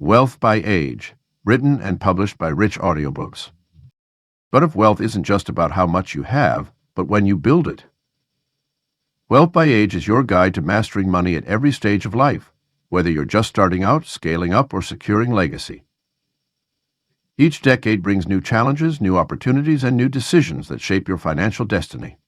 Wealth by Age, written and published by Rich Audiobooks. But if wealth isn't just about how much you have, but when you build it. Wealth by Age is your guide to mastering money at every stage of life, whether you're just starting out, scaling up, or securing legacy. Each decade brings new challenges, new opportunities, and new decisions that shape your financial destiny.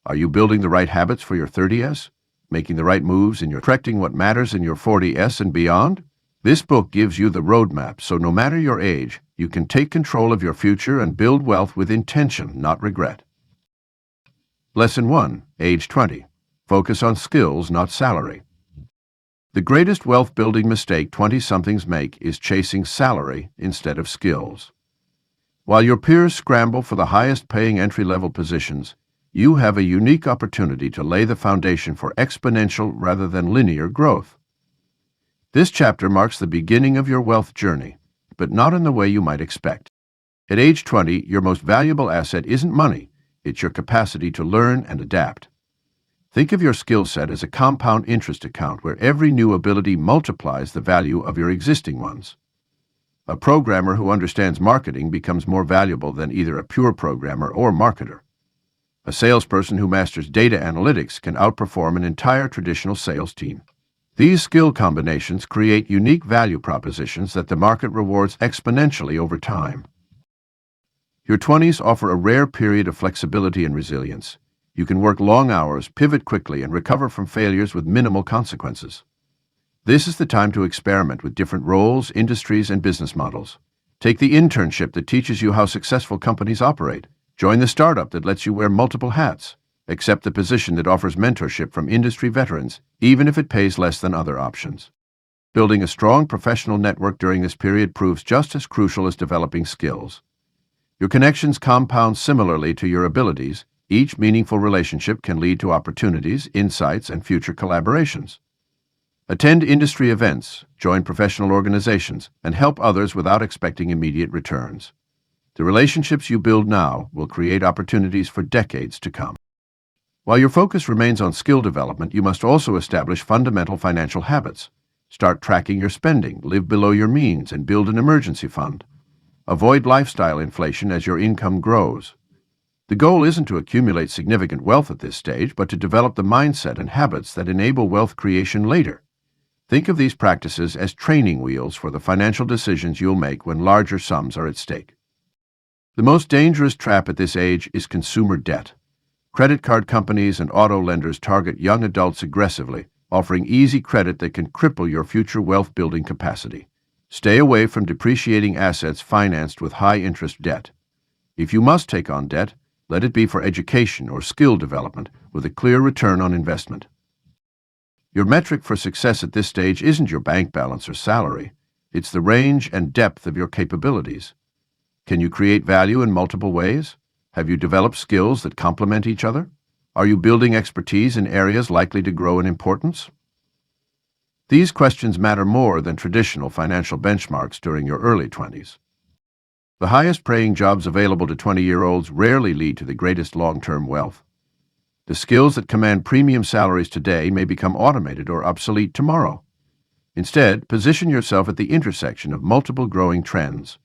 Are you building the right habits for your 30s? Making the right moves in your correcting what matters in your 40s and beyond? This book gives you the roadmap, so no matter your age, you can take control of your future and build wealth with intention, not regret. Lesson 1, Age 20. Focus on skills, not salary. The greatest wealth-building mistake 20-somethings make is chasing salary instead of skills. While your peers scramble for the highest-paying entry-level positions, you have a unique opportunity to lay the foundation for exponential rather than linear growth. This chapter marks the beginning of your wealth journey, but not in the way you might expect. At age 20, your most valuable asset isn't money, it's your capacity to learn and adapt. Think of your skill set as a compound interest account where every new ability multiplies the value of your existing ones. A programmer who understands marketing becomes more valuable than either a pure programmer or marketer. A salesperson who masters data analytics can outperform an entire traditional sales team. These skill combinations create unique value propositions that the market rewards exponentially over time. Your 20s offer a rare period of flexibility and resilience. You can work long hours, pivot quickly, and recover from failures with minimal consequences. This is the time to experiment with different roles, industries, and business models. Take the internship that teaches you how successful companies operate. Join the startup that lets you wear multiple hats. Accept the position that offers mentorship from industry veterans, even if it pays less than other options. Building a strong professional network during this period proves just as crucial as developing skills. Your connections compound similarly to your abilities. Each meaningful relationship can lead to opportunities, insights, and future collaborations. Attend industry events, join professional organizations, and help others without expecting immediate returns. The relationships you build now will create opportunities for decades to come. While your focus remains on skill development, you must also establish fundamental financial habits. Start tracking your spending, live below your means, and build an emergency fund. Avoid lifestyle inflation as your income grows. The goal isn't to accumulate significant wealth at this stage, but to develop the mindset and habits that enable wealth creation later. Think of these practices as training wheels for the financial decisions you'll make when larger sums are at stake. The most dangerous trap at this age is consumer debt. Credit card companies and auto lenders target young adults aggressively, offering easy credit that can cripple your future wealth-building capacity. Stay away from depreciating assets financed with high-interest debt. If you must take on debt, let it be for education or skill development with a clear return on investment. Your metric for success at this stage isn't your bank balance or salary. It's the range and depth of your capabilities. Can you create value in multiple ways? Have you developed skills that complement each other? Are you building expertise in areas likely to grow in importance? These questions matter more than traditional financial benchmarks during your early 20s. The highest-paying jobs available to 20-year-olds rarely lead to the greatest long-term wealth. The skills that command premium salaries today may become automated or obsolete tomorrow. Instead, position yourself at the intersection of multiple growing trends.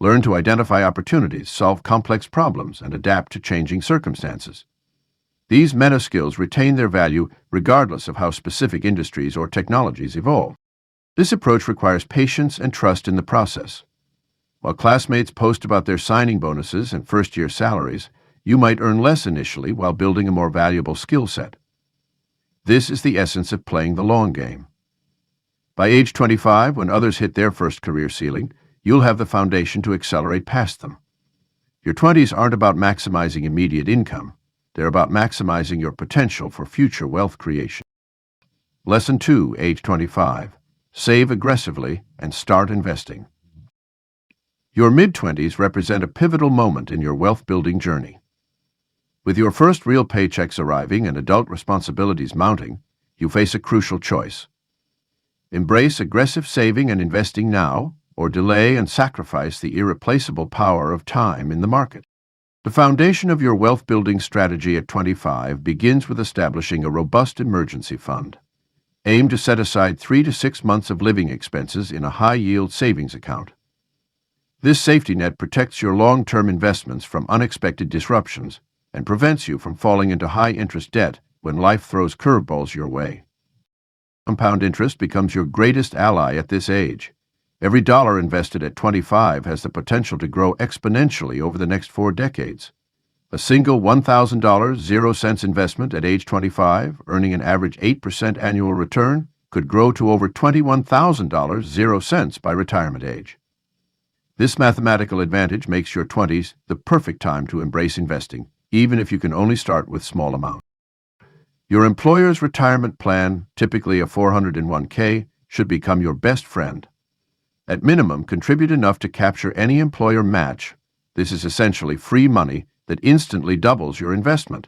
Learn to identify opportunities, solve complex problems, and adapt to changing circumstances. These meta skills retain their value regardless of how specific industries or technologies evolve. This approach requires patience and trust in the process. While classmates post about their signing bonuses and first-year salaries, you might earn less initially while building a more valuable skill set. This is the essence of playing the long game. By age 25, when others hit their first career ceiling, you'll have the foundation to accelerate past them. Your 20s aren't about maximizing immediate income. They're about maximizing your potential for future wealth creation. Lesson 2, age 25. Save aggressively and start investing. Your mid-20s represent a pivotal moment in your wealth-building journey. With your first real paychecks arriving and adult responsibilities mounting, you face a crucial choice. Embrace aggressive saving and investing now, or delay and sacrifice the irreplaceable power of time in the market. The foundation of your wealth-building strategy at 25 begins with establishing a robust emergency fund. Aim to set aside 3 to 6 months of living expenses in a high-yield savings account. This safety net protects your long-term investments from unexpected disruptions and prevents you from falling into high-interest debt when life throws curveballs your way. Compound interest becomes your greatest ally at this age. Every dollar invested at 25 has the potential to grow exponentially over the next 4 decades. A single $1,000 0-cents investment at age 25, earning an average 8% annual return, could grow to over $21,000 0-cents by retirement age. This mathematical advantage makes your 20s the perfect time to embrace investing, even if you can only start with small amounts. Your employer's retirement plan, typically a 401k, should become your best friend. At minimum, contribute enough to capture any employer match. This is essentially free money that instantly doubles your investment.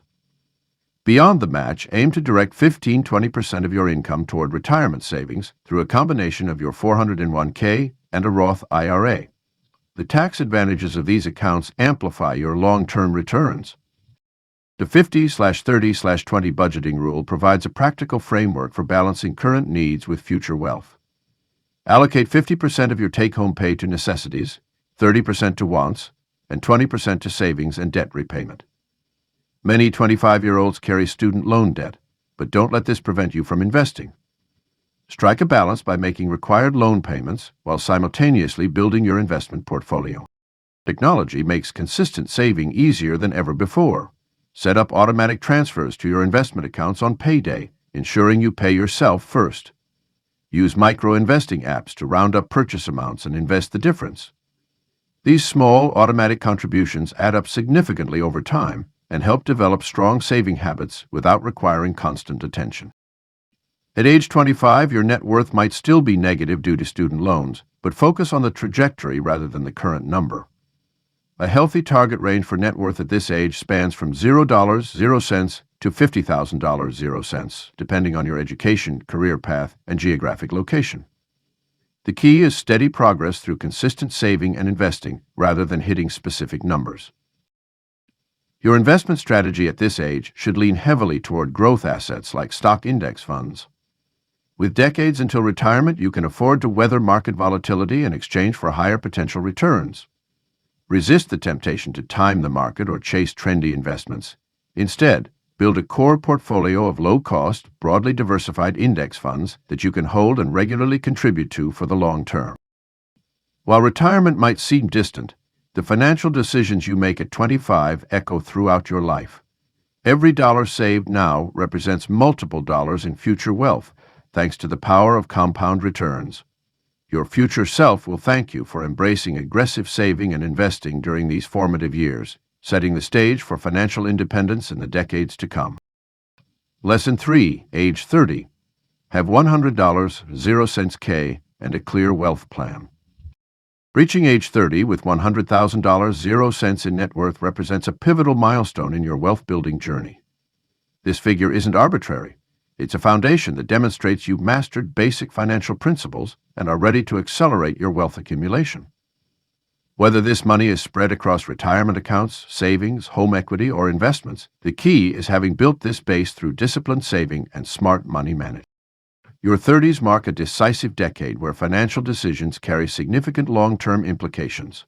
Beyond the match, aim to direct 15-20% of your income toward retirement savings through a combination of your 401k and a Roth IRA. The tax advantages of these accounts amplify your long-term returns. The 50/30/20 budgeting rule provides a practical framework for balancing current needs with future wealth. Allocate 50% of your take-home pay to necessities, 30% to wants, and 20% to savings and debt repayment. Many 25-year-olds carry student loan debt, but don't let this prevent you from investing. Strike a balance by making required loan payments while simultaneously building your investment portfolio. Technology makes consistent saving easier than ever before. Set up automatic transfers to your investment accounts on payday, ensuring you pay yourself first. Use micro-investing apps to round up purchase amounts and invest the difference. These small automatic contributions add up significantly over time and help develop strong saving habits without requiring constant attention. At age 25, your net worth might still be negative due to student loans, but focus on the trajectory rather than the current number. A healthy target range for net worth at this age spans from $0 0-cents to $50,000 0-cents, depending on your education, career path, and geographic location. The key is steady progress through consistent saving and investing rather than hitting specific numbers. Your investment strategy at this age should lean heavily toward growth assets like stock index funds. With decades until retirement, you can afford to weather market volatility in exchange for higher potential returns. Resist the temptation to time the market or chase trendy investments. Instead, build a core portfolio of low-cost, broadly diversified index funds that you can hold and regularly contribute to for the long term. While retirement might seem distant, the financial decisions you make at 25 echo throughout your life. Every dollar saved now represents multiple dollars in future wealth, thanks to the power of compound returns. Your future self will thank you for embracing aggressive saving and investing during these formative years, setting the stage for financial independence in the decades to come. Lesson 3, age 30. Have $100 0-cents K and a clear wealth plan. Reaching age 30 with $100,000 0-cents in net worth represents a pivotal milestone in your wealth-building journey. This figure isn't arbitrary. It's a foundation that demonstrates you've mastered basic financial principles and are ready to accelerate your wealth accumulation. Whether this money is spread across retirement accounts, savings, home equity, or investments, the key is having built this base through disciplined saving and smart money management. Your 30s mark a decisive decade where financial decisions carry significant long-term implications.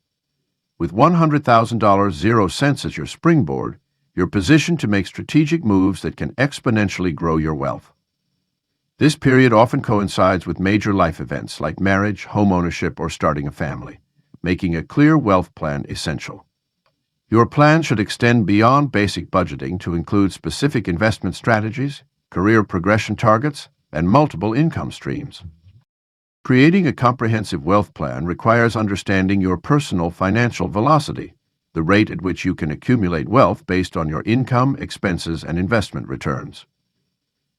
With $100,000 0-cents as your springboard, you're positioned to make strategic moves that can exponentially grow your wealth. This period often coincides with major life events like marriage, home ownership, or starting a family, making a clear wealth plan essential. Your plan should extend beyond basic budgeting to include specific investment strategies, career progression targets, and multiple income streams. Creating a comprehensive wealth plan requires understanding your personal financial velocity, the rate at which you can accumulate wealth based on your income, expenses, and investment returns.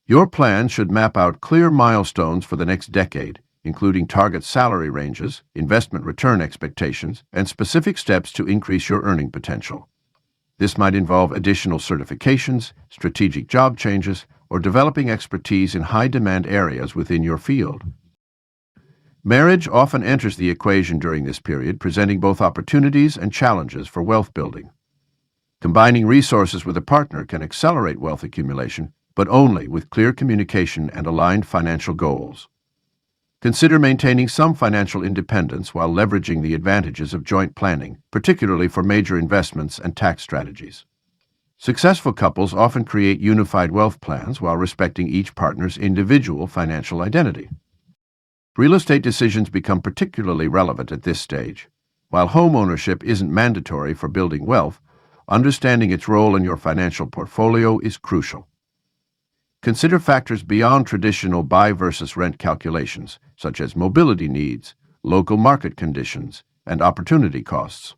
Your plan should map out clear milestones for the next decade, including target salary ranges, investment return expectations, and specific steps to increase your earning potential. This might involve additional certifications, strategic job changes, or developing expertise in high-demand areas within your field. Marriage often enters the equation during this period, presenting both opportunities and challenges for wealth building. Combining resources with a partner can accelerate wealth accumulation, but only with clear communication and aligned financial goals. Consider maintaining some financial independence while leveraging the advantages of joint planning, particularly for major investments and tax strategies. Successful couples often create unified wealth plans while respecting each partner's individual financial identity. Real estate decisions become particularly relevant at this stage. While home ownership isn't mandatory for building wealth, understanding its role in your financial portfolio is crucial. Consider factors beyond traditional buy versus rent calculations, such as mobility needs, local market conditions, and opportunity costs.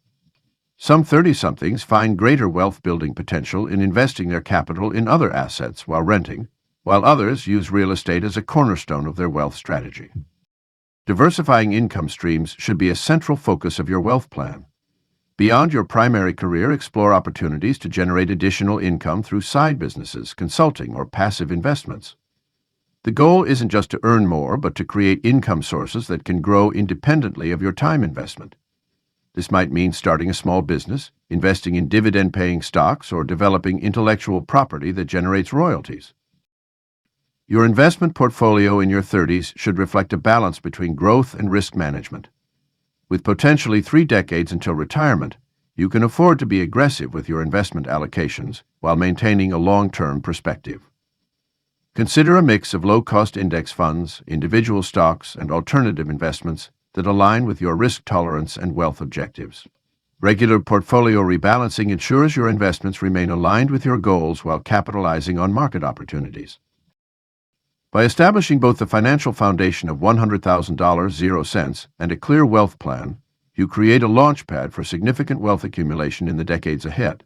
Some 30-somethings find greater wealth-building potential in investing their capital in other assets while renting, while others use real estate as a cornerstone of their wealth strategy. Diversifying income streams should be a central focus of your wealth plan. Beyond your primary career, explore opportunities to generate additional income through side businesses, consulting, or passive investments. The goal isn't just to earn more, but to create income sources that can grow independently of your time investment. This might mean starting a small business, investing in dividend-paying stocks, or developing intellectual property that generates royalties. Your investment portfolio in your 30s should reflect a balance between growth and risk management. With potentially 3 decades until retirement, you can afford to be aggressive with your investment allocations while maintaining a long-term perspective. Consider a mix of low-cost index funds, individual stocks, and alternative investments that align with your risk tolerance and wealth objectives. Regular portfolio rebalancing ensures your investments remain aligned with your goals while capitalizing on market opportunities. By establishing both the financial foundation of $100,000 0 cents and a clear wealth plan, you create a launchpad for significant wealth accumulation in the decades ahead.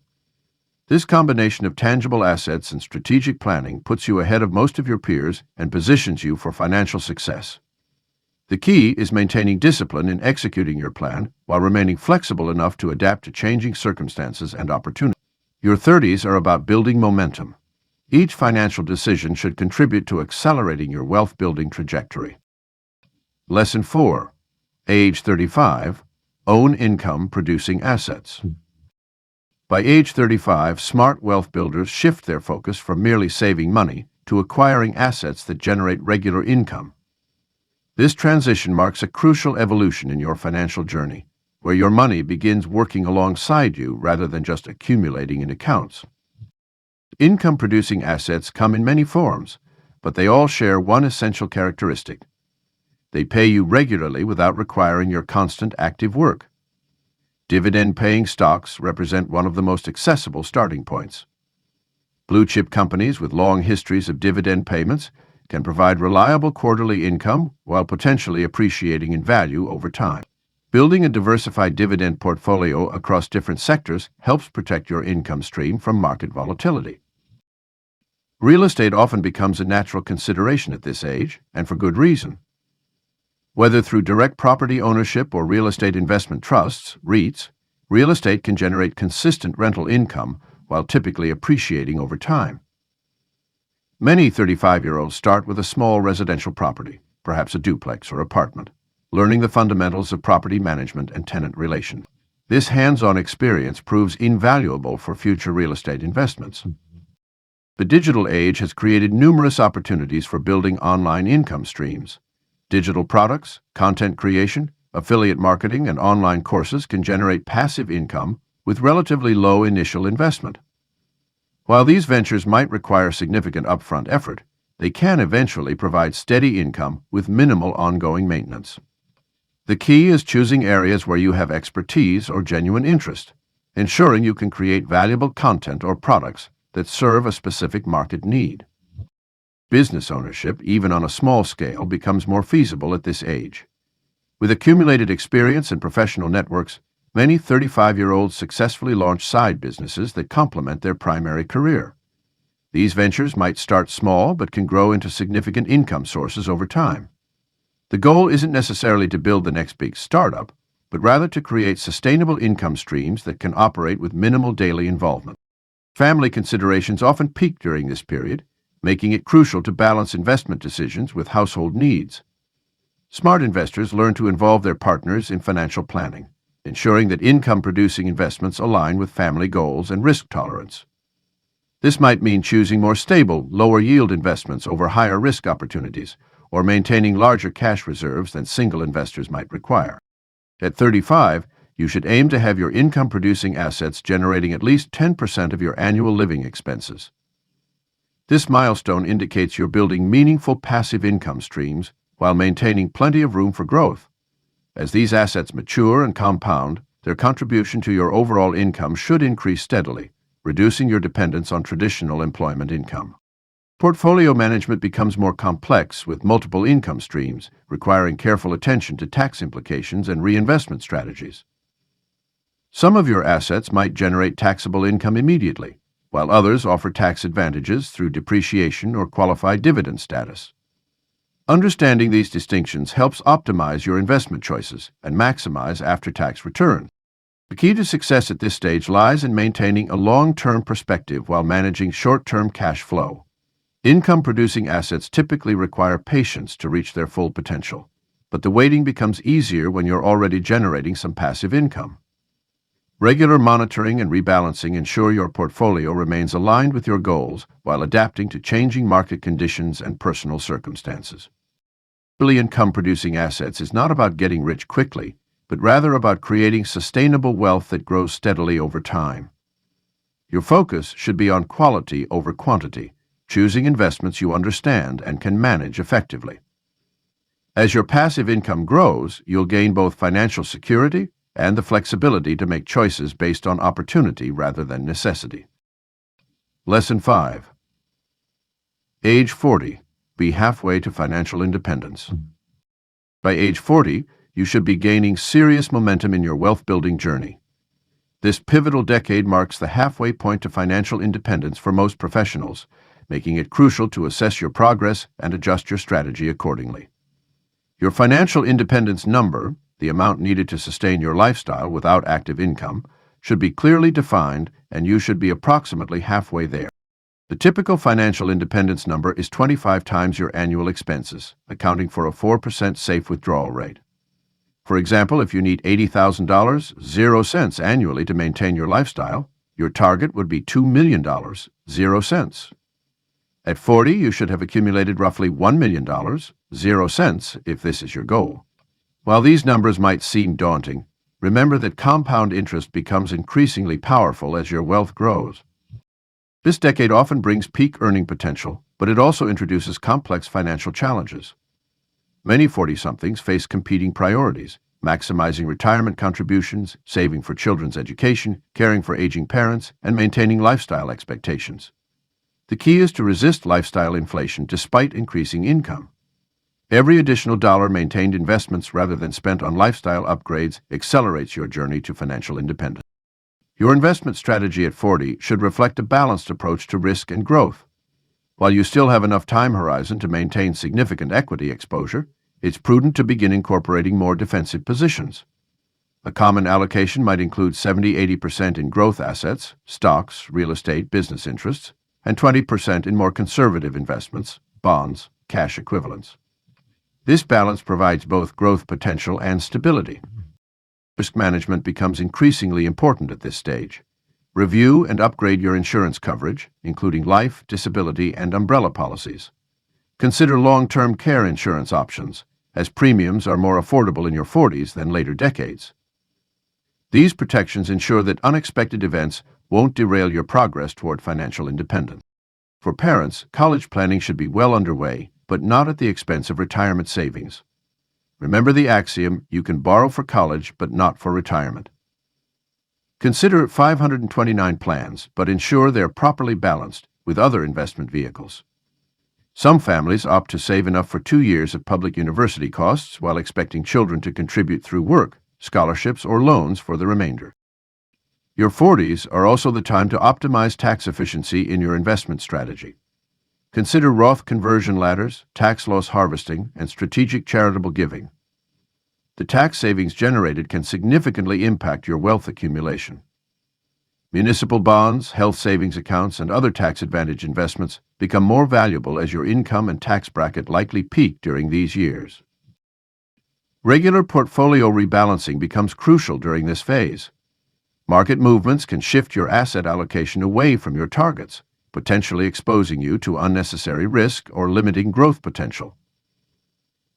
This combination of tangible assets and strategic planning puts you ahead of most of your peers and positions you for financial success. The key is maintaining discipline in executing your plan while remaining flexible enough to adapt to changing circumstances and opportunities. Your 30s are about building momentum. Each financial decision should contribute to accelerating your wealth-building trajectory. Lesson 4. Age 35. Own income-producing assets. By age 35, smart wealth builders shift their focus from merely saving money to acquiring assets that generate regular income. This transition marks a crucial evolution in your financial journey, where your money begins working alongside you rather than just accumulating in accounts. Income-producing assets come in many forms, but they all share one essential characteristic. They pay you regularly without requiring your constant active work. Dividend-paying stocks represent one of the most accessible starting points. Blue-chip companies with long histories of dividend payments can provide reliable quarterly income while potentially appreciating in value over time. Building a diversified dividend portfolio across different sectors helps protect your income stream from market volatility. Real estate often becomes a natural consideration at this age, and for good reason. Whether through direct property ownership or real estate investment trusts, REITs, real estate can generate consistent rental income while typically appreciating over time. Many 35-year-olds start with a small residential property, perhaps a duplex or apartment, learning the fundamentals of property management and tenant relations. This hands-on experience proves invaluable for future real estate investments. The digital age has created numerous opportunities for building online income streams. Digital products, content creation, affiliate marketing, and online courses can generate passive income with relatively low initial investment. While these ventures might require significant upfront effort, they can eventually provide steady income with minimal ongoing maintenance. The key is choosing areas where you have expertise or genuine interest, ensuring you can create valuable content or products that serve a specific market need. Business ownership, even on a small scale, becomes more feasible at this age. With accumulated experience and professional networks, many 35-year-olds successfully launch side businesses that complement their primary career. These ventures might start small but can grow into significant income sources over time. The goal isn't necessarily to build the next big startup, but rather to create sustainable income streams that can operate with minimal daily involvement. Family considerations often peak during this period, making it crucial to balance investment decisions with household needs. Smart investors learn to involve their partners in financial planning, ensuring that income-producing investments align with family goals and risk tolerance. This might mean choosing more stable, lower-yield investments over higher-risk opportunities, or maintaining larger cash reserves than single investors might require. At 35, you should aim to have your income-producing assets generating at least 10% of your annual living expenses. This milestone indicates you're building meaningful passive income streams while maintaining plenty of room for growth. As these assets mature and compound, their contribution to your overall income should increase steadily, reducing your dependence on traditional employment income. Portfolio management becomes more complex with multiple income streams, requiring careful attention to tax implications and reinvestment strategies. Some of your assets might generate taxable income immediately, while others offer tax advantages through depreciation or qualified dividend status. Understanding these distinctions helps optimize your investment choices and maximize after-tax return. The key to success at this stage lies in maintaining a long-term perspective while managing short-term cash flow. Income-producing assets typically require patience to reach their full potential, but the waiting becomes easier when you're already generating some passive income. Regular monitoring and rebalancing ensure your portfolio remains aligned with your goals while adapting to changing market conditions and personal circumstances. Early income-producing assets is not about getting rich quickly, but rather about creating sustainable wealth that grows steadily over time. Your focus should be on quality over quantity, choosing investments you understand and can manage effectively. As your passive income grows, you'll gain both financial security and the flexibility to make choices based on opportunity rather than necessity. Lesson 5. Age 40. Be halfway to financial independence. By age 40, you should be gaining serious momentum in your wealth-building journey. This pivotal decade marks the halfway point to financial independence for most professionals, making it crucial to assess your progress and adjust your strategy accordingly. Your financial independence number, the amount needed to sustain your lifestyle without active income, should be clearly defined, and you should be approximately halfway there. The typical financial independence number is 25 times your annual expenses, accounting for a 4% safe withdrawal rate. For example, if you need $80,000, 0 cents annually to maintain your lifestyle, your target would be $2 million, 0 cents. At 40, you should have accumulated roughly $1 million, 0 cents, if this is your goal. While these numbers might seem daunting, remember that compound interest becomes increasingly powerful as your wealth grows. This decade often brings peak earning potential, but it also introduces complex financial challenges. Many 40-somethings face competing priorities, maximizing retirement contributions, saving for children's education, caring for aging parents, and maintaining lifestyle expectations. The key is to resist lifestyle inflation despite increasing income. Every additional dollar maintained in investments rather than spent on lifestyle upgrades accelerates your journey to financial independence. Your investment strategy at 40 should reflect a balanced approach to risk and growth. While you still have enough time horizon to maintain significant equity exposure, it's prudent to begin incorporating more defensive positions. A common allocation might include 70-80% in growth assets, stocks, real estate, business interests, and 20% in more conservative investments, bonds, cash equivalents. This balance provides both growth potential and stability. Risk management becomes increasingly important at this stage. Review and upgrade your insurance coverage, including life, disability, and umbrella policies. Consider long-term care insurance options, as premiums are more affordable in your 40s than later decades. These protections ensure that unexpected events won't derail your progress toward financial independence. For parents, college planning should be well underway, but not at the expense of retirement savings. Remember the axiom, you can borrow for college, but not for retirement. Consider 529 plans, but ensure they're properly balanced with other investment vehicles. Some families opt to save enough for 2 years of public university costs while expecting children to contribute through work, scholarships, or loans for the remainder. Your 40s are also the time to optimize tax efficiency in your investment strategy. Consider Roth conversion ladders, tax loss harvesting, and strategic charitable giving. The tax savings generated can significantly impact your wealth accumulation. Municipal bonds, health savings accounts, and other tax-advantaged investments become more valuable as your income and tax bracket likely peak during these years. Regular portfolio rebalancing becomes crucial during this phase. Market movements can shift your asset allocation away from your targets, potentially exposing you to unnecessary risk or limiting growth potential.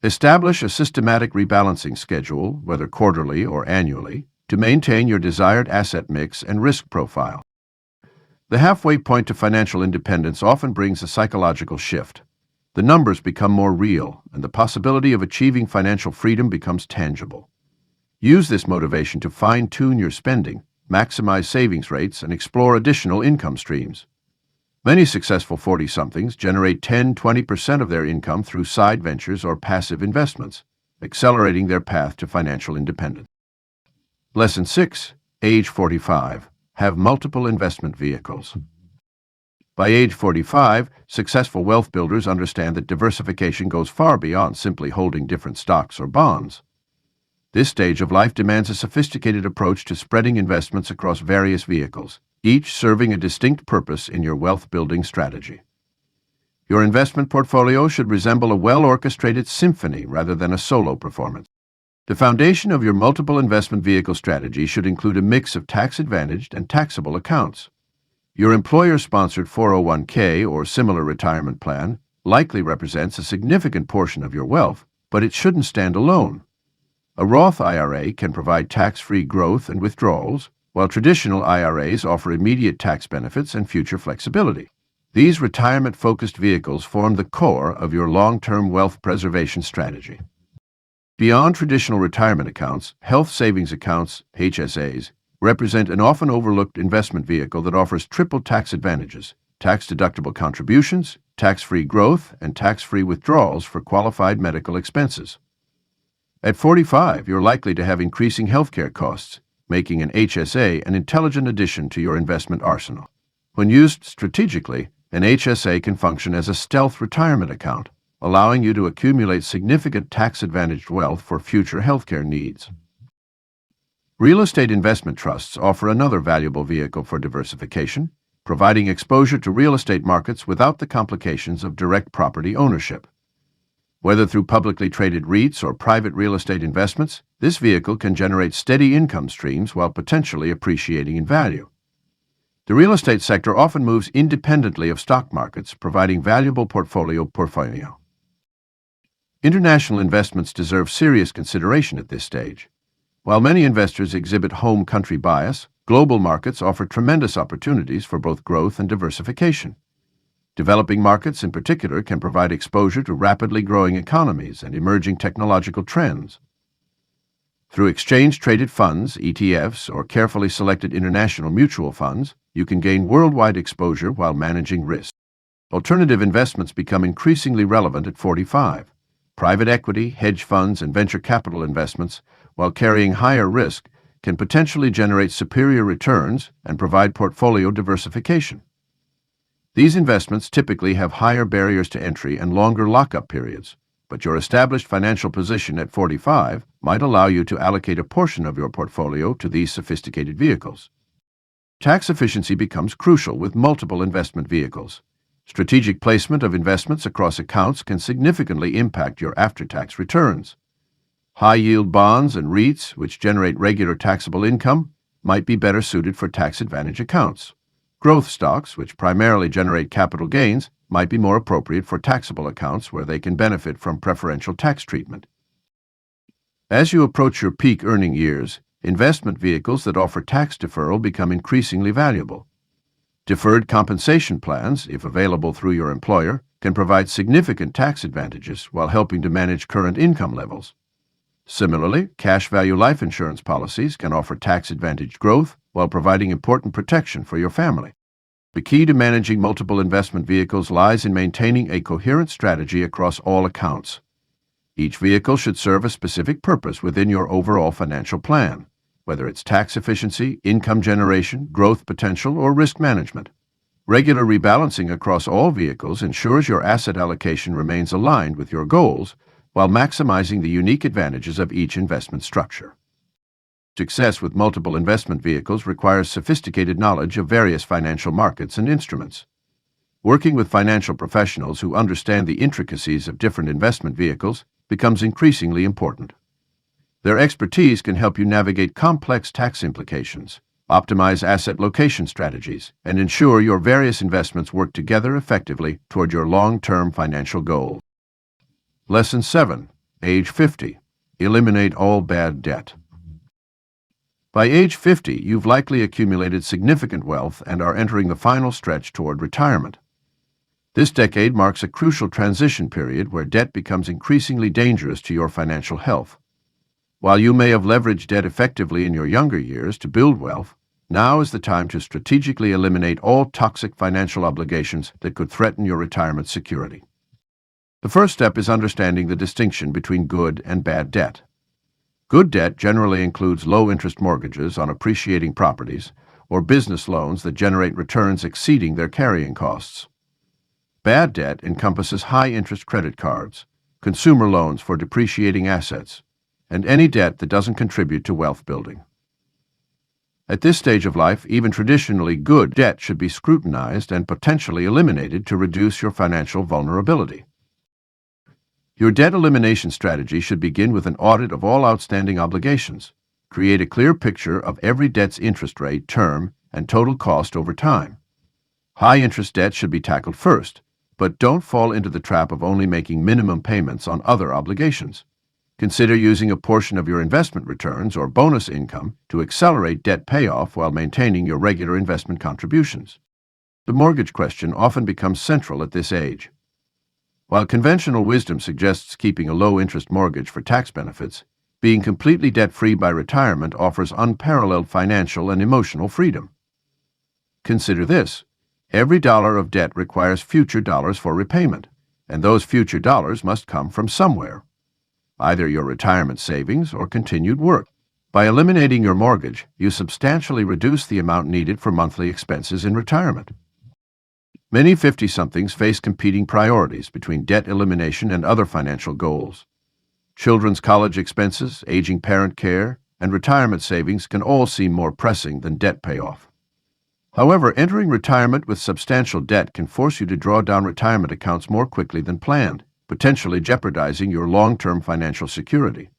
Establish a systematic rebalancing schedule, whether quarterly or annually, to maintain your desired asset mix and risk profile. The halfway point to financial independence often brings a psychological shift. The numbers become more real, and the possibility of achieving financial freedom becomes tangible. Use this motivation to fine-tune your spending, maximize savings rates, and explore additional income streams. Many successful 40-somethings generate 10–20% of their income through side ventures or passive investments, accelerating their path to financial independence. Lesson 6. Age 45. Have multiple investment vehicles. By age 45, successful wealth builders understand that diversification goes far beyond simply holding different stocks or bonds. This stage of life demands a sophisticated approach to spreading investments across various vehicles, each serving a distinct purpose in your wealth-building strategy. Your investment portfolio should resemble a well-orchestrated symphony rather than a solo performance. The foundation of your multiple investment vehicle strategy should include a mix of tax-advantaged and taxable accounts. Your employer-sponsored 401k or similar retirement plan likely represents a significant portion of your wealth, but it shouldn't stand alone. A Roth IRA can provide tax-free growth and withdrawals, while traditional IRAs offer immediate tax benefits and future flexibility. These retirement-focused vehicles form the core of your long-term wealth preservation strategy. Beyond traditional retirement accounts, health savings accounts, HSAs, represent an often overlooked investment vehicle that offers triple tax advantages: tax-deductible contributions, tax-free growth, and tax-free withdrawals for qualified medical expenses. At 45, you're likely to have increasing healthcare costs, making an HSA an intelligent addition to your investment arsenal. When used strategically, an HSA can function as a stealth retirement account, allowing you to accumulate significant tax-advantaged wealth for future healthcare needs. Real estate investment trusts offer another valuable vehicle for diversification, providing exposure to real estate markets without the complications of direct property ownership. Whether through publicly traded REITs or private real estate investments, this vehicle can generate steady income streams while potentially appreciating in value. The real estate sector often moves independently of stock markets, providing valuable portfolio. International investments deserve serious consideration at this stage. While many investors exhibit home country bias, global markets offer tremendous opportunities for both growth and diversification. Developing markets in particular can provide exposure to rapidly growing economies and emerging technological trends. Through exchange-traded funds, ETFs, or carefully selected international mutual funds, you can gain worldwide exposure while managing risk. Alternative investments become increasingly relevant at 45. Private equity, hedge funds, and venture capital investments, while carrying higher risk, can potentially generate superior returns and provide portfolio diversification. These investments typically have higher barriers to entry and longer lockup periods, but your established financial position at 45 might allow you to allocate a portion of your portfolio to these sophisticated vehicles. Tax efficiency becomes crucial with multiple investment vehicles. Strategic placement of investments across accounts can significantly impact your after-tax returns. High-yield bonds and REITs, which generate regular taxable income, might be better suited for tax-advantage accounts. Growth stocks, which primarily generate capital gains, might be more appropriate for taxable accounts where they can benefit from preferential tax treatment. As you approach your peak earning years, investment vehicles that offer tax deferral become increasingly valuable. Deferred compensation plans, if available through your employer, can provide significant tax advantages while helping to manage current income levels. Similarly, cash value life insurance policies can offer tax-advantaged growth while providing important protection for your family. The key to managing multiple investment vehicles lies in maintaining a coherent strategy across all accounts. Each vehicle should serve a specific purpose within your overall financial plan, whether it's tax efficiency, income generation, growth potential, or risk management. Regular rebalancing across all vehicles ensures your asset allocation remains aligned with your goals while maximizing the unique advantages of each investment structure. Success with multiple investment vehicles requires sophisticated knowledge of various financial markets and instruments. Working with financial professionals who understand the intricacies of different investment vehicles becomes increasingly important. Their expertise can help you navigate complex tax implications, Optimize asset location strategies and ensure your various investments work together effectively toward your long-term financial goals. Lesson 7. Age 50. Eliminate all bad debt. By age 50, you've likely accumulated significant wealth and are entering the final stretch toward retirement. This decade marks a crucial transition period where debt becomes increasingly dangerous to your financial health. While you may have leveraged debt effectively in your younger years to build wealth, now is the time to strategically eliminate all toxic financial obligations that could threaten your retirement security. The first step is understanding the distinction between good and bad debt. Good debt generally includes low-interest mortgages on appreciating properties or business loans that generate returns exceeding their carrying costs. Bad debt encompasses high-interest credit cards, consumer loans for depreciating assets, and any debt that doesn't contribute to wealth building. At this stage of life, even traditionally good debt should be scrutinized and potentially eliminated to reduce your financial vulnerability. Your debt elimination strategy should begin with an audit of all outstanding obligations. Create a clear picture of every debt's interest rate, term, and total cost over time. High-interest debt should be tackled first, but don't fall into the trap of only making minimum payments on other obligations. Consider using a portion of your investment returns or bonus income to accelerate debt payoff while maintaining your regular investment contributions. The mortgage question often becomes central at this age. While conventional wisdom suggests keeping a low-interest mortgage for tax benefits, being completely debt-free by retirement offers unparalleled financial and emotional freedom. Consider this. Every dollar of debt requires future dollars for repayment, and those future dollars must come from somewhere, either your retirement savings or continued work. By eliminating your mortgage, you substantially reduce the amount needed for monthly expenses in retirement. Many 50-somethings face competing priorities between debt elimination and other financial goals. Children's college expenses, aging parent care, and retirement savings can all seem more pressing than debt payoff. However, entering retirement with substantial debt can force you to draw down retirement accounts more quickly than planned, potentially jeopardizing your long-term financial security.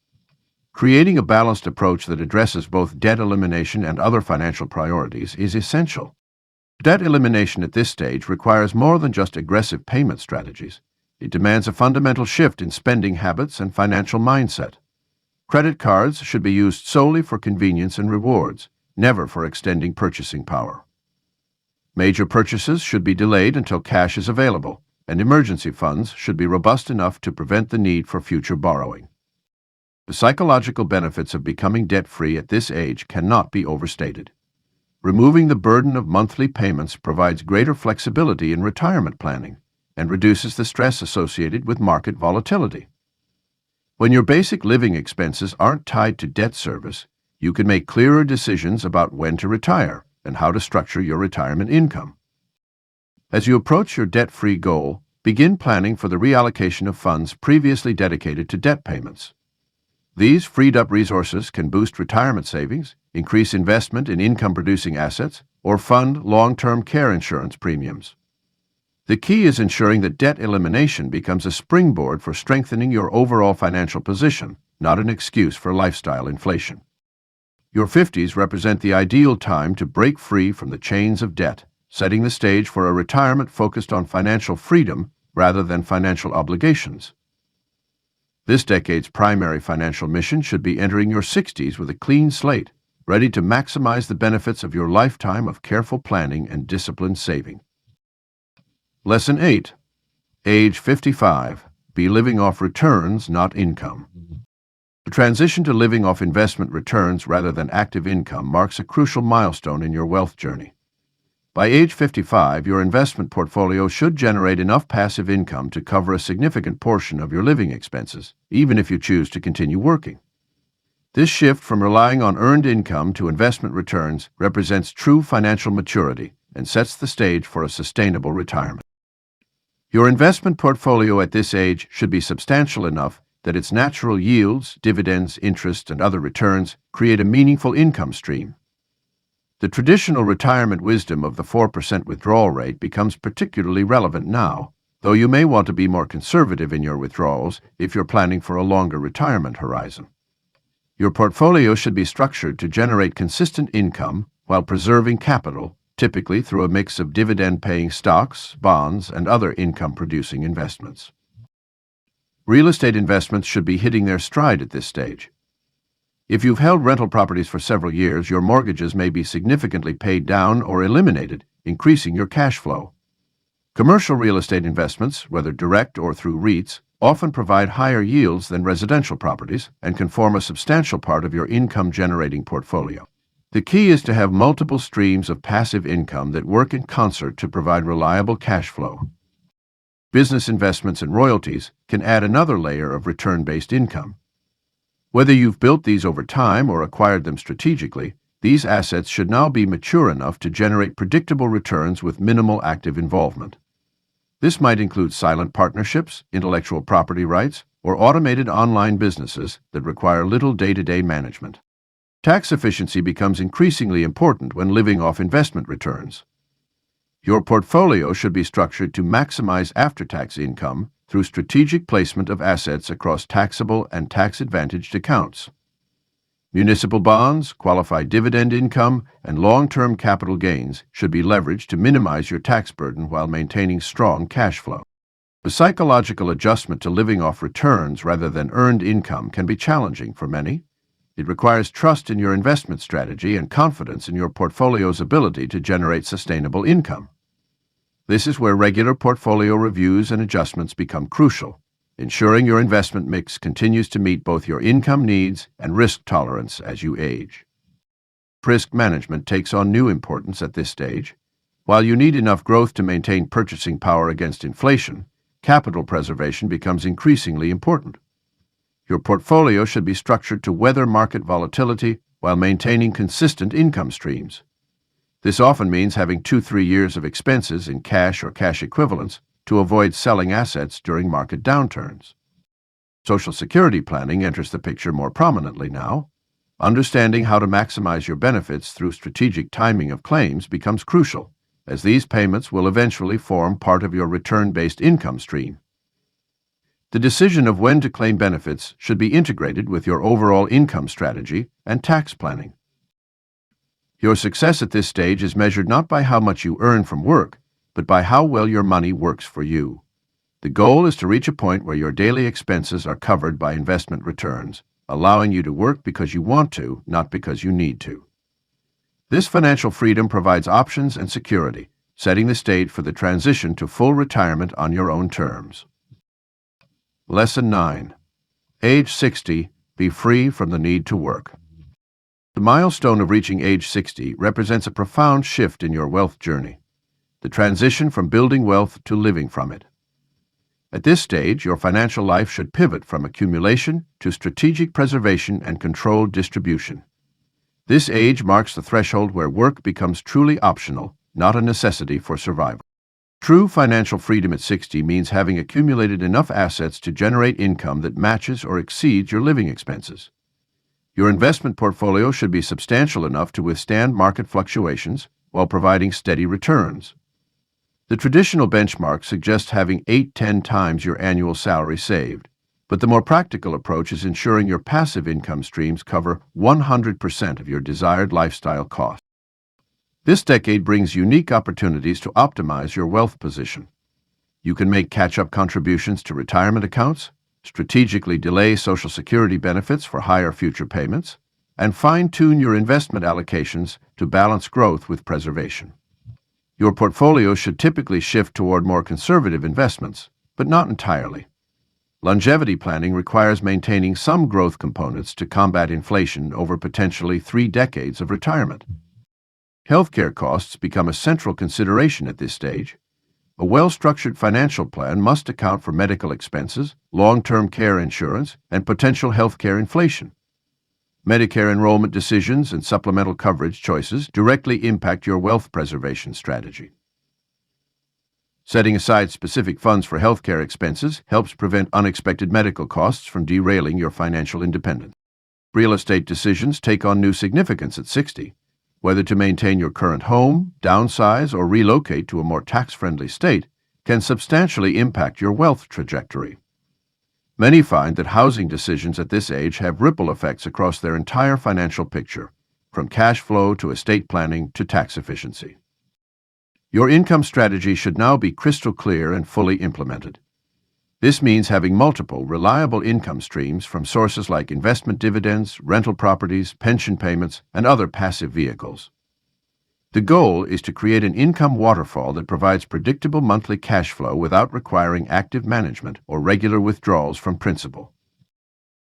Creating a balanced approach that addresses both debt elimination and other financial priorities is essential. Debt elimination at this stage requires more than just aggressive payment strategies. It demands a fundamental shift in spending habits and financial mindset. Credit cards should be used solely for convenience and rewards, never for extending purchasing power. Major purchases should be delayed until cash is available, and emergency funds should be robust enough to prevent the need for future borrowing. The psychological benefits of becoming debt-free at this age cannot be overstated. Removing the burden of monthly payments provides greater flexibility in retirement planning and reduces the stress associated with market volatility. When your basic living expenses aren't tied to debt service, you can make clearer decisions about when to retire and how to structure your retirement income. As you approach your debt-free goal, begin planning for the reallocation of funds previously dedicated to debt payments. These freed-up resources can boost retirement savings, increase investment in income-producing assets, or fund long-term care insurance premiums. The key is ensuring that debt elimination becomes a springboard for strengthening your overall financial position, not an excuse for lifestyle inflation. Your 50s represent the ideal time to break free from the chains of debt, setting the stage for a retirement focused on financial freedom rather than financial obligations. This decade's primary financial mission should be entering your 60s with a clean slate, ready to maximize the benefits of your lifetime of careful planning and disciplined saving. Lesson 8. Age 55. Be living off returns, not income. The transition to living off investment returns rather than active income marks a crucial milestone in your wealth journey. By age 55, your investment portfolio should generate enough passive income to cover a significant portion of your living expenses, even if you choose to continue working. This shift from relying on earned income to investment returns represents true financial maturity and sets the stage for a sustainable retirement. Your investment portfolio at this age should be substantial enough that its natural yields, dividends, interest, and other returns create a meaningful income stream. The traditional retirement wisdom of the 4% withdrawal rate becomes particularly relevant now, though you may want to be more conservative in your withdrawals if you're planning for a longer retirement horizon. Your portfolio should be structured to generate consistent income while preserving capital, typically through a mix of dividend-paying stocks, bonds, and other income-producing investments. Real estate investments should be hitting their stride at this stage. If you've held rental properties for several years, your mortgages may be significantly paid down or eliminated, increasing your cash flow. Commercial real estate investments, whether direct or through REITs, often provide higher yields than residential properties and can form a substantial part of your income-generating portfolio. The key is to have multiple streams of passive income that work in concert to provide reliable cash flow. Business investments and royalties can add another layer of return-based income. Whether you've built these over time or acquired them strategically, these assets should now be mature enough to generate predictable returns with minimal active involvement. This might include silent partnerships, intellectual property rights, or automated online businesses that require little day-to-day management. Tax efficiency becomes increasingly important when living off investment returns. Your portfolio should be structured to maximize after-tax income through strategic placement of assets across taxable and tax-advantaged accounts. Municipal bonds, qualified dividend income, and long-term capital gains should be leveraged to minimize your tax burden while maintaining strong cash flow. The psychological adjustment to living off returns rather than earned income can be challenging for many. It requires trust in your investment strategy and confidence in your portfolio's ability to generate sustainable income. This is where regular portfolio reviews and adjustments become crucial, ensuring your investment mix continues to meet both your income needs and risk tolerance as you age. Risk management takes on new importance at this stage. While you need enough growth to maintain purchasing power against inflation, capital preservation becomes increasingly important. Your portfolio should be structured to weather market volatility while maintaining consistent income streams. This often means having 2-3 years of expenses in cash or cash equivalents to avoid selling assets during market downturns. Social Security planning enters the picture more prominently now. Understanding how to maximize your benefits through strategic timing of claims becomes crucial, as these payments will eventually form part of your return-based income stream. The decision of when to claim benefits should be integrated with your overall income strategy and tax planning. Your success at this stage is measured not by how much you earn from work, but by how well your money works for you. The goal is to reach a point where your daily expenses are covered by investment returns, allowing you to work because you want to, not because you need to. This financial freedom provides options and security, setting the stage for the transition to full retirement on your own terms. Lesson 9. Age 60, be free from the need to work. The milestone of reaching age 60 represents a profound shift in your wealth journey, the transition from building wealth to living from it. At this stage, your financial life should pivot from accumulation to strategic preservation and controlled distribution. This age marks the threshold where work becomes truly optional, not a necessity for survival. True financial freedom at 60 means having accumulated enough assets to generate income that matches or exceeds your living expenses. Your investment portfolio should be substantial enough to withstand market fluctuations while providing steady returns. The traditional benchmark suggests having 8-10 times your annual salary saved, but the more practical approach is ensuring your passive income streams cover 100% of your desired lifestyle costs. This decade brings unique opportunities to optimize your wealth position. You can make catch-up contributions to retirement accounts, strategically delay Social Security benefits for higher future payments, and fine-tune your investment allocations to balance growth with preservation. Your portfolio should typically shift toward more conservative investments, but not entirely. Longevity planning requires maintaining some growth components to combat inflation over potentially 3 decades of retirement. Healthcare costs become a central consideration at this stage. A well-structured financial plan must account for medical expenses, long-term care insurance, and potential healthcare inflation. Medicare enrollment decisions and supplemental coverage choices directly impact your wealth preservation strategy. Setting aside specific funds for healthcare expenses helps prevent unexpected medical costs from derailing your financial independence. Real estate decisions take on new significance at 60. Whether to maintain your current home, downsize, or relocate to a more tax-friendly state can substantially impact your wealth trajectory. Many find that housing decisions at this age have ripple effects across their entire financial picture, from cash flow to estate planning to tax efficiency. Your income strategy should now be crystal clear and fully implemented. This means having multiple, reliable income streams from sources like investment dividends, rental properties, pension payments, and other passive vehicles. The goal is to create an income waterfall that provides predictable monthly cash flow without requiring active management or regular withdrawals from principal.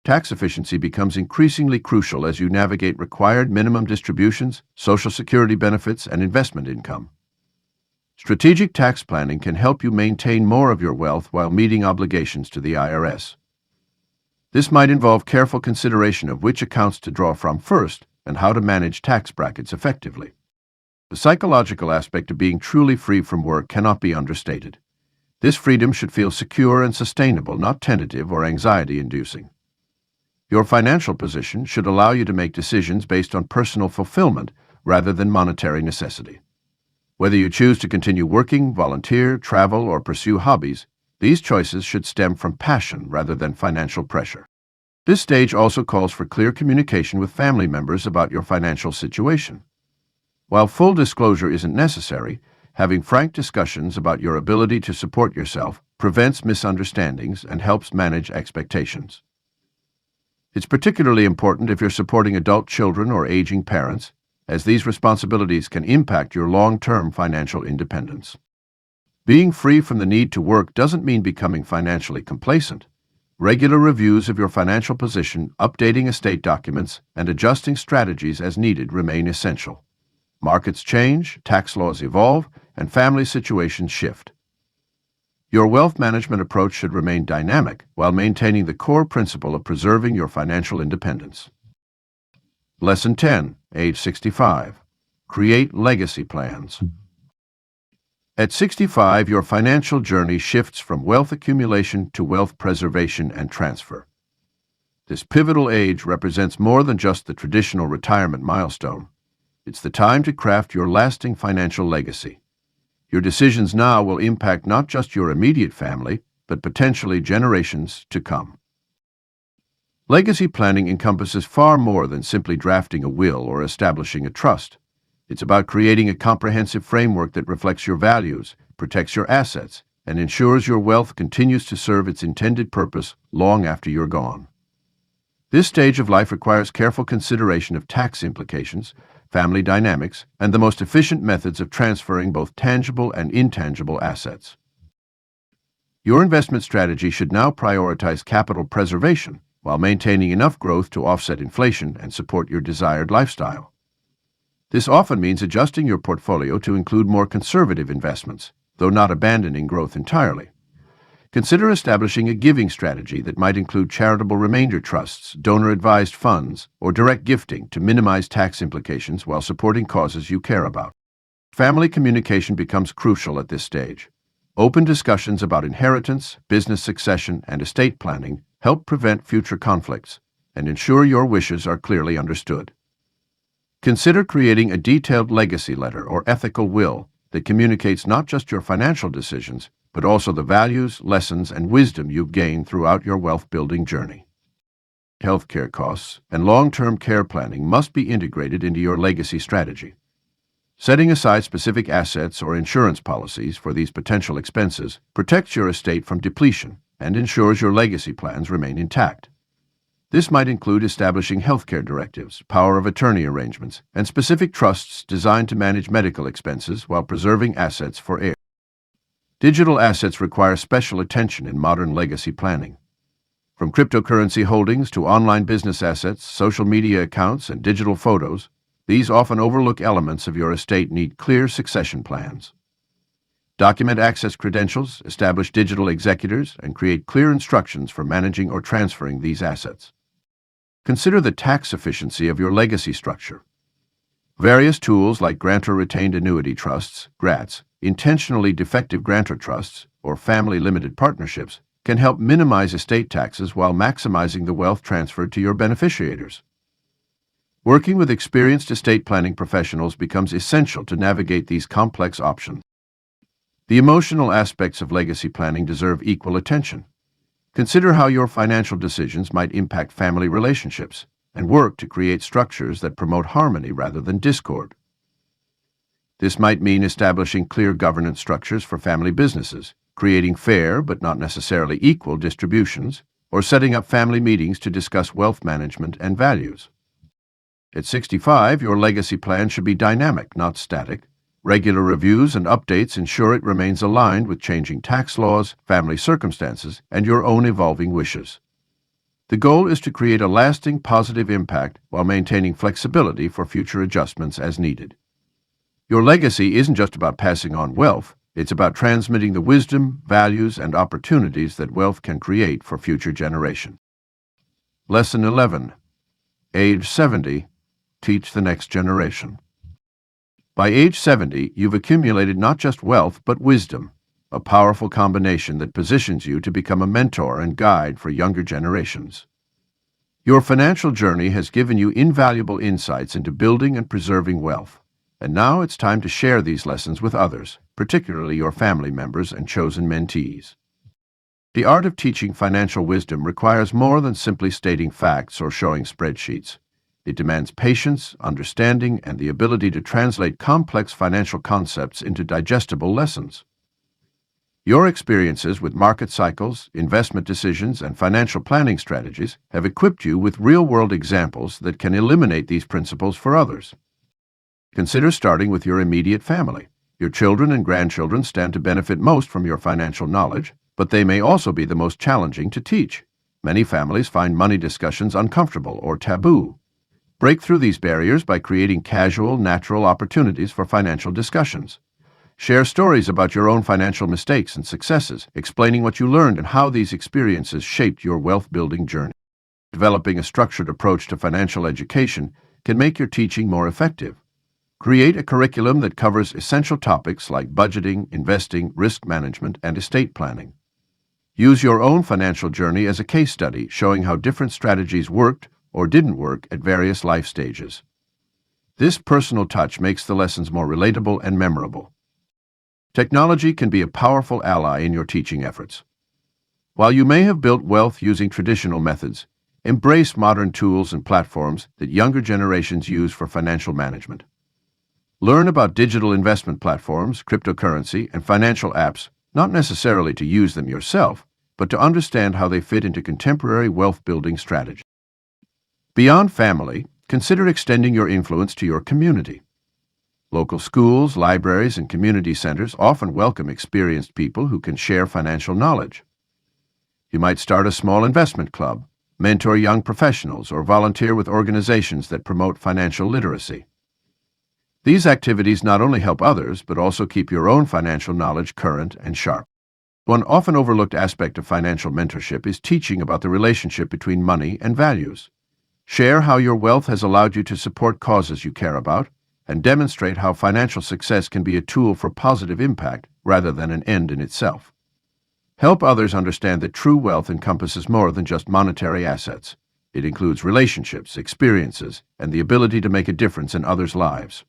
Tax efficiency becomes increasingly crucial as you navigate required minimum distributions, Social Security benefits, and investment income. Strategic tax planning can help you maintain more of your wealth while meeting obligations to the IRS. This might involve careful consideration of which accounts to draw from first and how to manage tax brackets effectively. The psychological aspect of being truly free from work cannot be understated. This freedom should feel secure and sustainable, not tentative or anxiety-inducing. Your financial position should allow you to make decisions based on personal fulfillment rather than monetary necessity. Whether you choose to continue working, volunteer, travel, or pursue hobbies, these choices should stem from passion rather than financial pressure. This stage also calls for clear communication with family members about your financial situation. While full disclosure isn't necessary, having frank discussions about your ability to support yourself prevents misunderstandings and helps manage expectations. It's particularly important if you're supporting adult children or aging parents, as these responsibilities can impact your long-term financial independence. Being free from the need to work doesn't mean becoming financially complacent. Regular reviews of your financial position, updating estate documents, and adjusting strategies as needed remain essential. Markets change, tax laws evolve, and family situations shift. Your wealth management approach should remain dynamic while maintaining the core principle of preserving your financial independence. Lesson 10, age 65. Create legacy plans. At 65, your financial journey shifts from wealth accumulation to wealth preservation and transfer. This pivotal age represents more than just the traditional retirement milestone. It's the time to craft your lasting financial legacy. Your decisions now will impact not just your immediate family, but potentially generations to come. Legacy planning encompasses far more than simply drafting a will or establishing a trust. It's about creating a comprehensive framework that reflects your values, protects your assets, and ensures your wealth continues to serve its intended purpose long after you're gone. This stage of life requires careful consideration of tax implications, family dynamics, and the most efficient methods of transferring both tangible and intangible assets. Your investment strategy should now prioritize capital preservation while maintaining enough growth to offset inflation and support your desired lifestyle. This often means adjusting your portfolio to include more conservative investments, though not abandoning growth entirely. Consider establishing a giving strategy that might include charitable remainder trusts, donor-advised funds, or direct gifting to minimize tax implications while supporting causes you care about. Family communication becomes crucial at this stage. Open discussions about inheritance, business succession, and estate planning help prevent future conflicts and ensure your wishes are clearly understood. Consider creating a detailed legacy letter or ethical will that communicates not just your financial decisions, but also the values, lessons, and wisdom you've gained throughout your wealth-building journey. Healthcare costs and long-term care planning must be integrated into your legacy strategy. Setting aside specific assets or insurance policies for these potential expenses protects your estate from depletion and ensures your legacy plans remain intact. This might include establishing healthcare directives, power of attorney arrangements, and specific trusts designed to manage medical expenses while preserving assets for heirs. Digital assets require special attention in modern legacy planning. From cryptocurrency holdings to online business assets, social media accounts, and digital photos, these often overlooked elements of your estate need clear succession plans. Document access credentials, establish digital executors, and create clear instructions for managing or transferring these assets. Consider the tax efficiency of your legacy structure. Various tools like grantor-retained annuity trusts, GRATs, intentionally defective grantor trusts, or family-limited partnerships can help minimize estate taxes while maximizing the wealth transferred to your beneficiaries. Working with experienced estate planning professionals becomes essential to navigate these complex options. The emotional aspects of legacy planning deserve equal attention. Consider how your financial decisions might impact family relationships and work to create structures that promote harmony rather than discord. This might mean establishing clear governance structures for family businesses, creating fair but not necessarily equal distributions, or setting up family meetings to discuss wealth management and values. At 65, your legacy plan should be dynamic, not static. Regular reviews and updates ensure it remains aligned with changing tax laws, family circumstances, and your own evolving wishes. The goal is to create a lasting positive impact while maintaining flexibility for future adjustments as needed. Your legacy isn't just about passing on wealth, it's about transmitting the wisdom, values, and opportunities that wealth can create for future generations. Lesson 11. Age 70. Teach the next generation. By age 70, you've accumulated not just wealth but wisdom, a powerful combination that positions you to become a mentor and guide for younger generations. Your financial journey has given you invaluable insights into building and preserving wealth, and now it's time to share these lessons with others, particularly your family members and chosen mentees. The art of teaching financial wisdom requires more than simply stating facts or showing spreadsheets. It demands patience, understanding, and the ability to translate complex financial concepts into digestible lessons. Your experiences with market cycles, investment decisions, and financial planning strategies have equipped you with real-world examples that can illuminate these principles for others. Consider starting with your immediate family. Your children and grandchildren stand to benefit most from your financial knowledge, but they may also be the most challenging to teach. Many families find money discussions uncomfortable or taboo. Break through these barriers by creating casual, natural opportunities for financial discussions. Share stories about your own financial mistakes and successes, explaining what you learned and how these experiences shaped your wealth-building journey. Developing a structured approach to financial education can make your teaching more effective. Create a curriculum that covers essential topics like budgeting, investing, risk management, and estate planning. Use your own financial journey as a case study, showing how different strategies worked or didn't work at various life stages. This personal touch makes the lessons more relatable and memorable. Technology can be a powerful ally in your teaching efforts. While you may have built wealth using traditional methods, embrace modern tools and platforms that younger generations use for financial management. Learn about digital investment platforms, cryptocurrency, and financial apps, not necessarily to use them yourself, but to understand how they fit into contemporary wealth-building strategies. Beyond family, consider extending your influence to your community. Local schools, libraries, and community centers often welcome experienced people who can share financial knowledge. You might start a small investment club, mentor young professionals, or volunteer with organizations that promote financial literacy. These activities not only help others, but also keep your own financial knowledge current and sharp. One often overlooked aspect of financial mentorship is teaching about the relationship between money and values. Share how your wealth has allowed you to support causes you care about, and demonstrate how financial success can be a tool for positive impact rather than an end in itself. Help others understand that true wealth encompasses more than just monetary assets. It includes relationships, experiences, and the ability to make a difference in others' lives.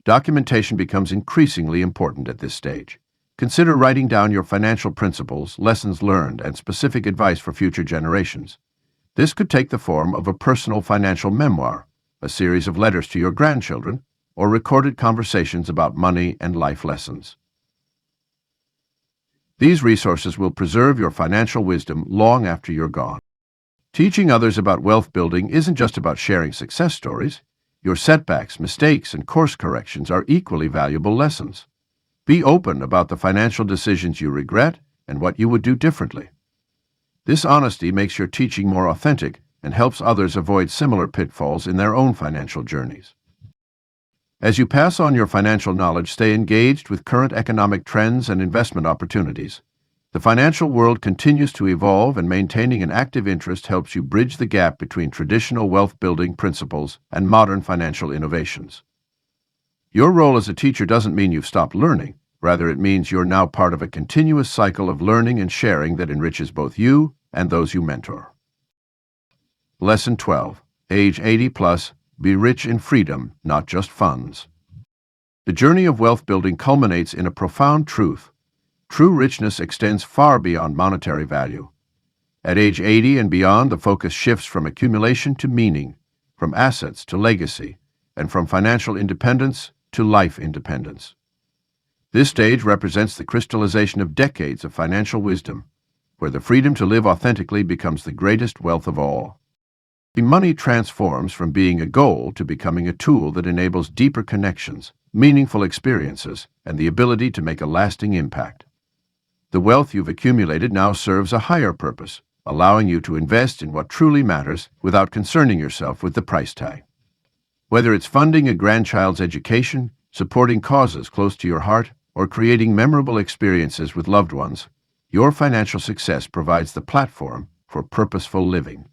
Documentation becomes increasingly important at this stage. Consider writing down your financial principles, lessons learned, and specific advice for future generations. This could take the form of a personal financial memoir, a series of letters to your grandchildren, or recorded conversations about money and life lessons. These resources will preserve your financial wisdom long after you're gone. Teaching others about wealth building isn't just about sharing success stories. Your setbacks, mistakes, and course corrections are equally valuable lessons. Be open about the financial decisions you regret and what you would do differently. This honesty makes your teaching more authentic and helps others avoid similar pitfalls in their own financial journeys. As you pass on your financial knowledge, stay engaged with current economic trends and investment opportunities. The financial world continues to evolve, and maintaining an active interest helps you bridge the gap between traditional wealth-building principles and modern financial innovations. Your role as a teacher doesn't mean you've stopped learning. Rather, it means you're now part of a continuous cycle of learning and sharing that enriches both you and those you mentor. Lesson 12. Age 80 plus. Be rich in freedom, not just funds. The journey of wealth building culminates in a profound truth. True richness extends far beyond monetary value. At age 80 and beyond, the focus shifts from accumulation to meaning, from assets to legacy, and from financial independence to life independence. This stage represents the crystallization of decades of financial wisdom, where the freedom to live authentically becomes the greatest wealth of all. Money transforms from being a goal to becoming a tool that enables deeper connections, meaningful experiences, and the ability to make a lasting impact. The wealth you've accumulated now serves a higher purpose, allowing you to invest in what truly matters without concerning yourself with the price tag. Whether it's funding a grandchild's education, supporting causes close to your heart, or creating memorable experiences with loved ones, your financial success provides the platform for purposeful living.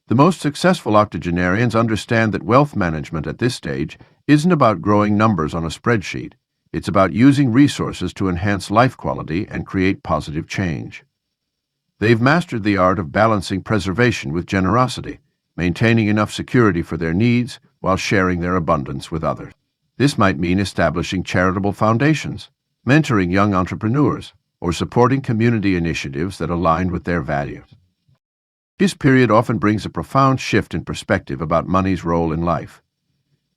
The most successful octogenarians understand that wealth management at this stage isn't about growing numbers on a spreadsheet. It's about using resources to enhance life quality and create positive change. They've mastered the art of balancing preservation with generosity, maintaining enough security for their needs while sharing their abundance with others. This might mean establishing charitable foundations, mentoring young entrepreneurs, or supporting community initiatives that align with their values. This period often brings a profound shift in perspective about money's role in life.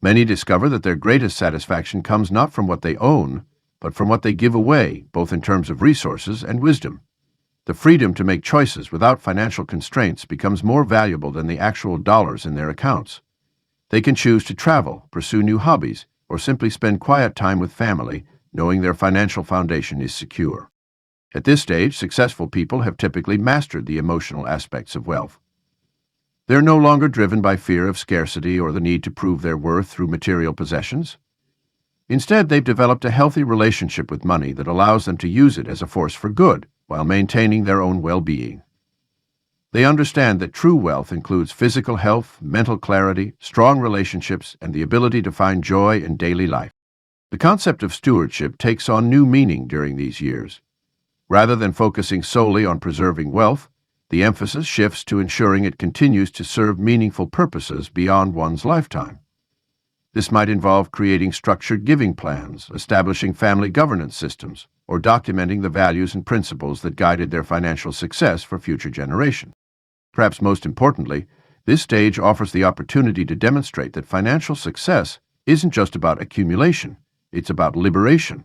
Many discover that their greatest satisfaction comes not from what they own, but from what they give away, both in terms of resources and wisdom. The freedom to make choices without financial constraints becomes more valuable than the actual dollars in their accounts. They can choose to travel, pursue new hobbies, or simply spend quiet time with family, knowing their financial foundation is secure. At this stage, successful people have typically mastered the emotional aspects of wealth. They're no longer driven by fear of scarcity or the need to prove their worth through material possessions. Instead, they've developed a healthy relationship with money that allows them to use it as a force for good while maintaining their own well-being. They understand that true wealth includes physical health, mental clarity, strong relationships, and the ability to find joy in daily life. The concept of stewardship takes on new meaning during these years. Rather than focusing solely on preserving wealth, the emphasis shifts to ensuring it continues to serve meaningful purposes beyond one's lifetime. This might involve creating structured giving plans, establishing family governance systems, or documenting the values and principles that guided their financial success for future generations. Perhaps most importantly, this stage offers the opportunity to demonstrate that financial success isn't just about accumulation, it's about liberation.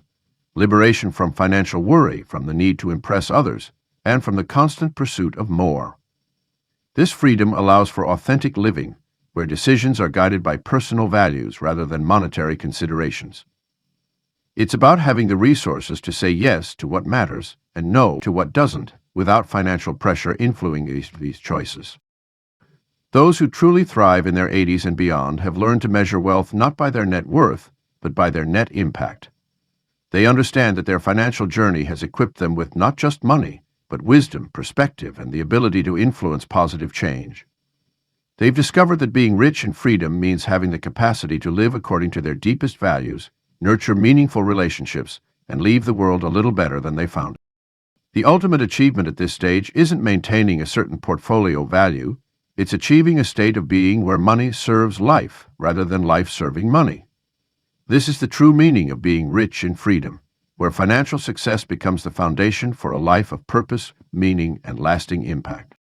Liberation from financial worry, from the need to impress others, and from the constant pursuit of more. This freedom allows for authentic living, where decisions are guided by personal values rather than monetary considerations. It's about having the resources to say yes to what matters and no to what doesn't, without financial pressure influencing these choices. Those who truly thrive in their 80s and beyond have learned to measure wealth not by their net worth, but by their net impact. They understand that their financial journey has equipped them with not just money, but wisdom, perspective, and the ability to influence positive change. They've discovered that being rich in freedom means having the capacity to live according to their deepest values, nurture meaningful relationships, and leave the world a little better than they found it. The ultimate achievement at this stage isn't maintaining a certain portfolio value, it's achieving a state of being where money serves life rather than life serving money. This is the true meaning of being rich in freedom, where financial success becomes the foundation for a life of purpose, meaning, and lasting impact.